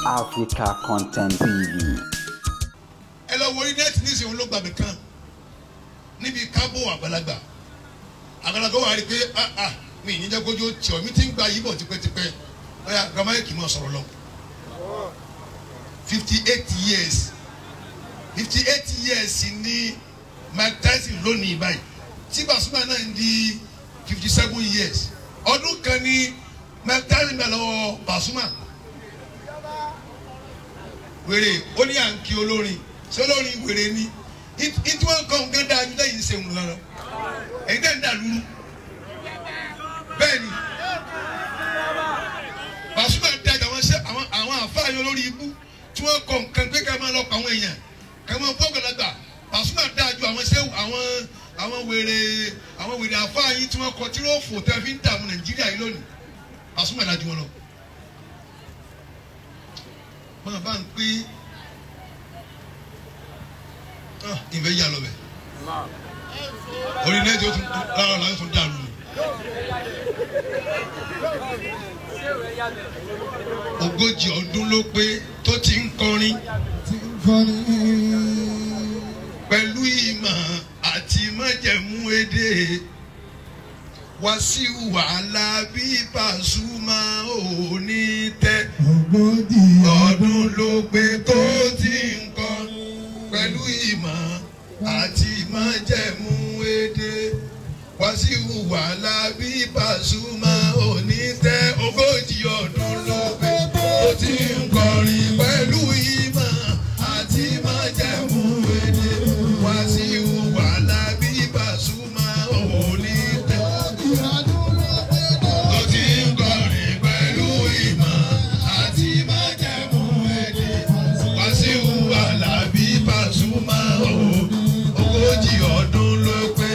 Africa Content TV. ẹ lọ wo inet nísìnyí ló gbàgbé kan níbi kábò àgbàlagbà wà rí pé mi ní jẹ́ kójú tí ọ mi ti ń gba yìí bọ̀ tipẹ́tipẹ́ ọ̀ya gramayeki mọ̀ sọ̀rọ̀ lọ 58 years ní Mike Tyson lónìí báyìí tí Pasuma náà ń di 57 years ọdún kan ní Mike Tyson bẹ̀ lọ́wọ́ Pasuma wèrè ó ní à ń kí olórin ṣé olórin wèrè ni ìtí wọn kọ́ nǹkan dáa ju lẹ́yìn ṣe ń lọ ẹ̀yin tẹ̀ ń dà lúrú bẹ́ẹ̀ ni Pasuma dájà àwọn àfáàyàn olórí ibú tí wọ́n kọ́ nǹkan pé ká máa lọ pa àwọn èèyàn ká máa bọ́ gbàlagbà Pasuma dájú àwọn wèrè àfáàyàn tí wọ́n kọ́ tí wọ́n fò tẹ́ fi ń dààmú Nàìjíríà yìí lónìí Pasuma dájú wọn lọ. Wọ́n bá ń pín ìfẹ́ yà lọ bẹ̀. Orí náà tí ó tún lára láti tún dàrú ni. Ogójì ọdún ló pé tó ti ń kọrin. Pẹ̀lú ìmọ̀ àti májẹ̀mú èdè. Wàsíù wàhálà bí Pasuma ò ní tẹ́. Ogójì ọdún ló pé tó ti ń kọrin. Pẹ̀lú ìmọ̀ àti májẹ̀mú èdè. Wàsíù wàhálà bí Pasuma ò ní tẹ́. Ogójì ọdún ló pé tó ti ń kọrin. Pẹ̀lú ìmọ̀ àti májẹ̀mú èdè. Wàsíù wàhálà bí Pasuma ò ní tẹ́. Tó ti ń kọrin pẹ̀lú ìmọ̀ àti májẹ̀mú èdè. Wàsíù wàhálà bí Pasuma ogójì ọdún ló pé.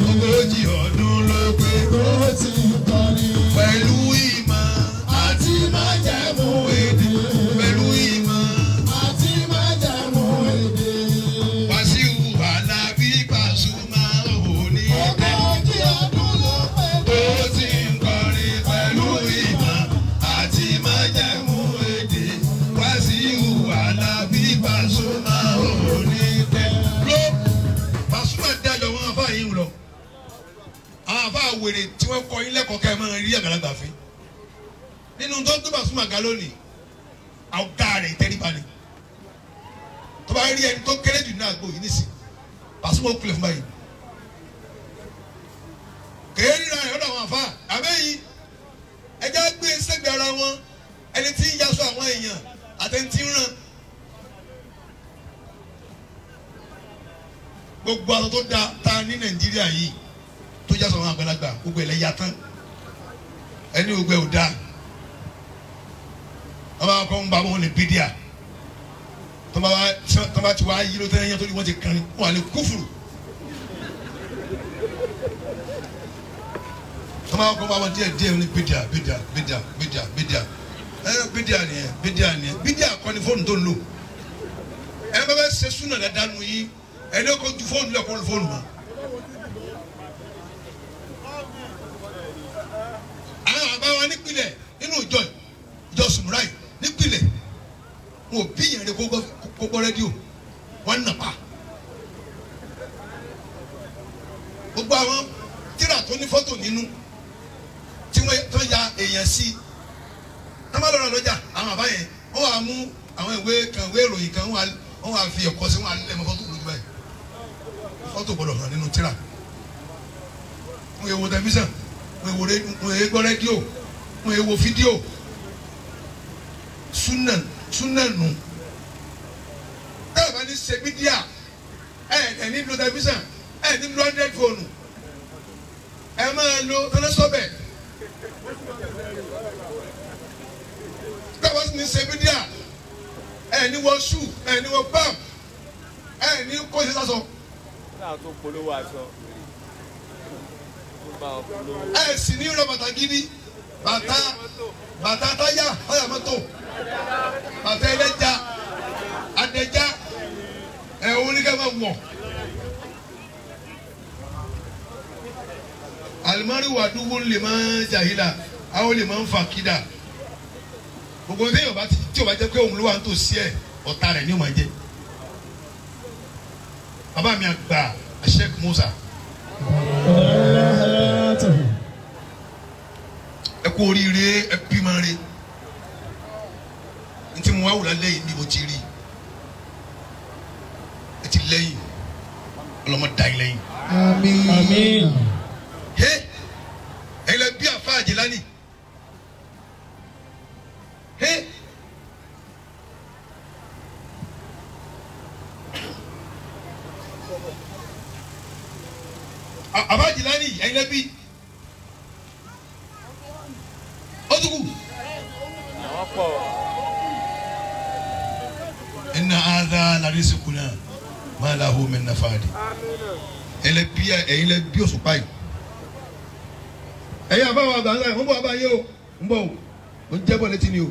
Ogójì ọdún ló pé. Pẹ̀lú ìmọ̀ àti májẹ̀mú èdè. Pẹ̀lú ìmọ̀ àti májẹ̀mú èdè. Wàsíù wàhálà bí Pasuma ò ní tẹ́. Ogójì ọdún ló pé. Tó ti ń kọrin pẹ̀lú ìmọ̀ àti májẹ̀mú èdè. Wàsíù wàhálà bí Pasuma ò ní tẹ́. Ló Pasuma dájọ́ wọn àfa yìí ń lọ. Àwọn àfa wèrè tí wọ́n kọ́ ilé kọ̀ọ̀kan ẹ̀ máa rí àgbàlagbà fi. Nínú tó gbé Pasuma ga lónìí, àwọn ọ̀gá rẹ̀ ìtẹ́ríba ni. Tó bá rí ẹni tó kéré jù ní àgbo yìí nísì, Pasuma ó kulẹ̀ fún báyìí. Kèé ríra ẹ̀ lọ́dọ̀ àwọn àfa àbẹ́yìn ẹjẹ́ gbé sẹ́gbẹ̀ẹ́ ara wọn ẹni tí ń yaṣọ àwọn èèyàn àtẹni tí ń ràn. Gbogbo aṣọ tó da ta ní Nàìjíríà yìí tó jásọ àwọn àgbàlagbà gbogbo ẹ̀ lẹ́yà tán ẹni gbogbo ẹ̀ ò da ọba akọ ń bá wọn lè bí díà tọ́ba ti wá yí ló tẹ́ ẹyẹ tó ní wọ́n ti kàn ní wọ́n à lè kúfùrù tọ́ba akọ ń bá wọn díẹ̀ ní bídíà bídíà kọ́ ni fóònù tó ń lò ẹ bá bẹ ṣe súnà dáadáa nù yín ẹni kò ju fóònù lẹ kó lu fóònù mọ́. àwọn àbá wa nípìnlẹ̀ nínú ìjọ sùmùráì nípìnlẹ̀ wọn ò bí yẹn rẹ kó gbọ́ rédíò wọn nà pa. gbogbo àwọn tíra tó ní fọ́tò nínú tí wọ́n tó ya èèyàn sí i wọ́n bá lọ́rọ̀ lọ́jà àwọn àbá yẹn wọ́n wà mú àwọn ìwé ìròyìn kan wọ́n wà fi ẹ̀kọ́ sí wọn alẹ́ mọ́ fọ́tò lójú báyìí fọ́tò gbọ́dọ̀ hàn nínú tíra wọ́n yẹ wo tẹlifíṣàn wọ́n yẹ gbọ́ rédíò wọ́n yẹ wo fídíò súnà nù ẹ̀ bá ní ṣe mídíà ẹ̀ ní lo tẹlifíṣàn ẹ̀ ní lo android fóònù ẹ̀ máa lo tẹlẹsọ́bẹ̀ ẹ̀ bá ní ṣe mídíà ẹ̀ ní wọ ṣù ẹ̀ ní wọ pam ẹ̀ ní kó ṣe sásọ. ẹ sì ní rọ bàtà gidi bàtà táyà ọyà mọ́tò bàtà ẹlẹ́ja adẹ́já ẹ̀ oníkẹ́ máa wọ̀. alimari wa dugu lè máa jahila awo lè máa ń fa kida gbogbo ní Yorùbá tí o bá jẹ́ pé òun ló wà ń tò sí ẹ̀ ọ̀tá rẹ̀ ni ó máa jẹ́. bàbá mi àgbà Sheikh Musa ẹ kú oríire ẹ bímọ rẹ ntí mo wá wùlá lẹ́yìn ni mo ti rí ẹ ti lẹ́yìn ọlọ́mọ da yín lẹ́yìn. Àmín. Àmín. he ẹ lẹ bí àfa Àjìlání he àfa Àjìlání ẹ lẹ bí ọdúnkù. inna hadha la rizquna ma lahu min nafadi. ẹ̀yin lẹ bí Òṣùpá yìí. ẹ̀yin àbáwọ̀ àgbà ńlá ń bọ̀ àbá yé o ń bọ̀ o ń jẹ́bọ̀ létí ni o.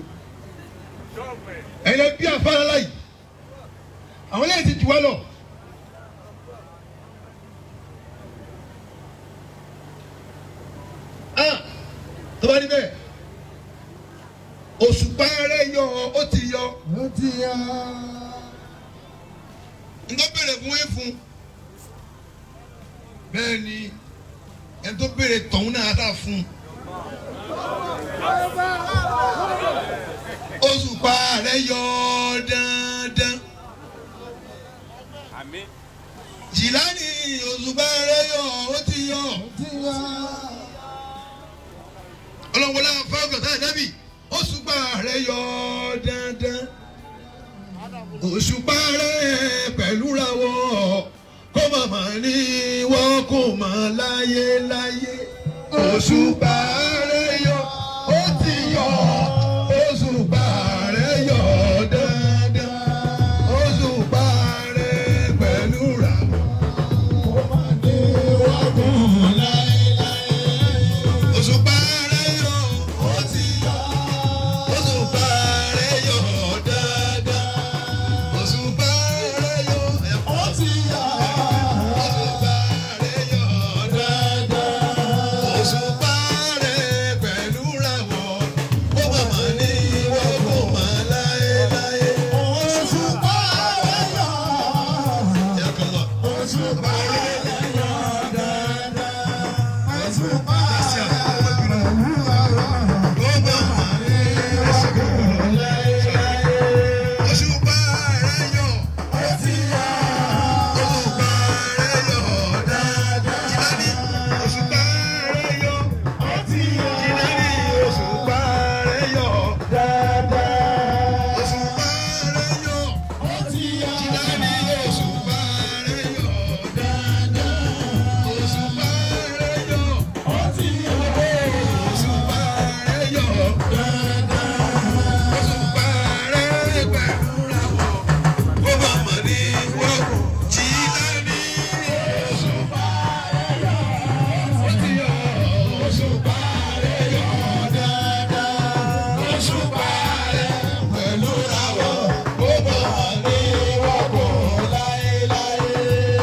ẹ̀yin lẹ bí àfárá láyìí. àwọn lẹ́yìn ti jù wá lọ. tó bá níbẹ̀ Òṣùpá rẹ̀ yọ ó ti yọ. Ó ti yọ. n tó bèrè fún yín fún bẹ́ẹ̀ ni ẹni tó bèrè tọ̀hún náà á tà fún. Òṣùpá rẹ̀ yọ dandan. Jìlání Òṣùpá rẹ̀ yọ ó ti yọ. ọlọ́wọ́lá fáwọn ọ̀tá ìdábì Òṣùpá rẹ̀ yọ dandan. Òṣùpá rẹ̀ pẹ̀lú rawọ́ kó màmá ní wọ́n kò mọ̀ láyé láyé. Òṣùpá rẹ̀ yọ ó ti yọ. Òṣùpá rẹ̀ yọ dandan. Òṣùpá rẹ̀ pẹ̀lú rawọ́ kó màmá ní wọ́n kò mọ̀ láyé láyé. Òṣùpá rẹ̀ yọ ó ti yọ. Òṣùpá rẹ̀ yọ dandan. Òṣùpá rẹ̀ yọ ó ti yọ. Òṣùpá rẹ̀ yọ dandan. Òṣùpá rẹ̀ pẹ̀lú ràwọ̀ ó màmá ní wọ́n kò mọ̀ láyé láyé. Òṣùpá rẹ̀ yọ. Òṣùpá rẹ̀ yọ dandan. Òṣùpá rẹ̀ pẹ̀lú ràwọ̀ ó màmá ní wọ́n kò mọ̀ láyé láyé. Òṣùpá rẹ̀ yọ ó ti yọ. Òṣùpá rẹ̀ yọ dandan. Jìlání Òṣùpá rẹ̀ yọ ó ti yọ. Jìlání Òṣùpá rẹ̀ yọ dandan. Òṣùpá rẹ̀ yọ ó ti yọ. Jìlání Òṣùpá rẹ̀ yọ dandan. Òṣùpá rẹ̀ yọ ó ti yọ. Òṣùpá rẹ̀ yọ dandan. Òṣùpá rẹ̀ pẹ̀lú ràwọ̀ ó màmá ní wọ́n kò. Jìlání Òṣùpá rẹ̀ yọ ó ti yọ. Òṣùpá rẹ̀ yọ dandan. Òṣùpá rẹ̀ pẹ̀lú ràwọ̀ ó màmá ní wọ́n kò láyé láyé.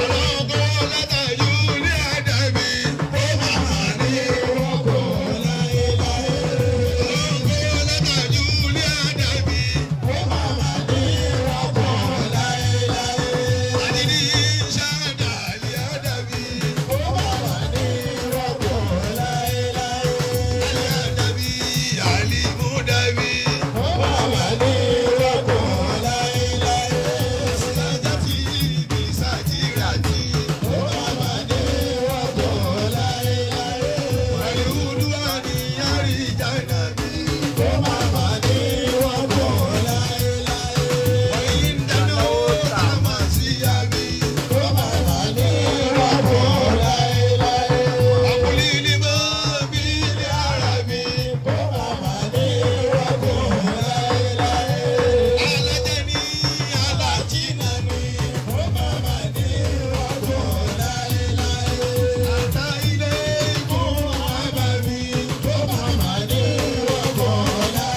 Ọlọ́gọ́ látàjú ní àdàbí ó màmá ní wọ́n kò láyé láyé. Ọlọ́gọ́ látàjú ní àdàbí ó màmá ní wọ́n kò láyé láyé. Àdìní ṣáàdà ní àdàbí ó màmá ní wọ́n kò láyé láyé. Àlì àdàbí àlìmú dàbí ó màmá ní wọ́n kò láyé láyé. Sílájà tí ibi sàtìrà tí ó màmá ní wọ́n kò láyé láyé. Àlìhùdú àníyàrí ìjànà bí ó màmá ní wọ́n kò láyé láyé. Wàyí ń dáná ó tàmá sí àbí ó màmá ní wọ́n kò láyé láyé. Àkùlí ni mo bí ní ara mi ó màmá ní wọ́n kò láyé láyé. Alájẹ ní alájìnà ni ó màmá ní wọ́n kò láyé láyé. Àtà ilé ìkún àbàmì ó màmá ní wọ́n kò láyé láyé.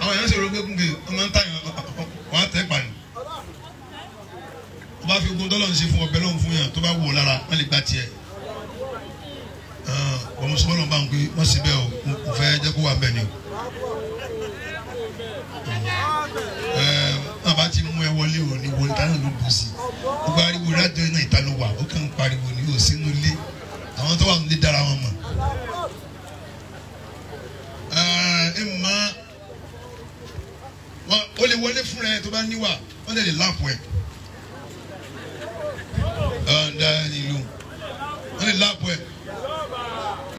àwọn èèyàn ṣe rògbé kúngè ọmọ ń tàyàn wọn á tẹ́ pa ni wọ́n bá fi ogun dọ́là ń ṣe fún ọbẹ̀ lọ́hùn fún yàn tó bá wò ó lára wọ́n lè gbá tiẹ̀ ọmọ sọ́mọ́ lọ́n bá ń gbé wọ́n sì bẹ́ẹ̀ o kò fẹ́ jẹ́ kó wà bẹ́ẹ̀ ni o bá ti mú ẹ wọlé o ní wọlé táwọn ló dùn sí gbogbo ariwo rájọ iná ìta ló wà ó kàn ń pariwo ní o sínú ilé àwọn tó wà nílé dára wọn mọ̀ ó lè wọlé fún ẹ tó bá níwà wọ́n lè láàpù ẹ̀ wọ́n lè láàpù ẹ̀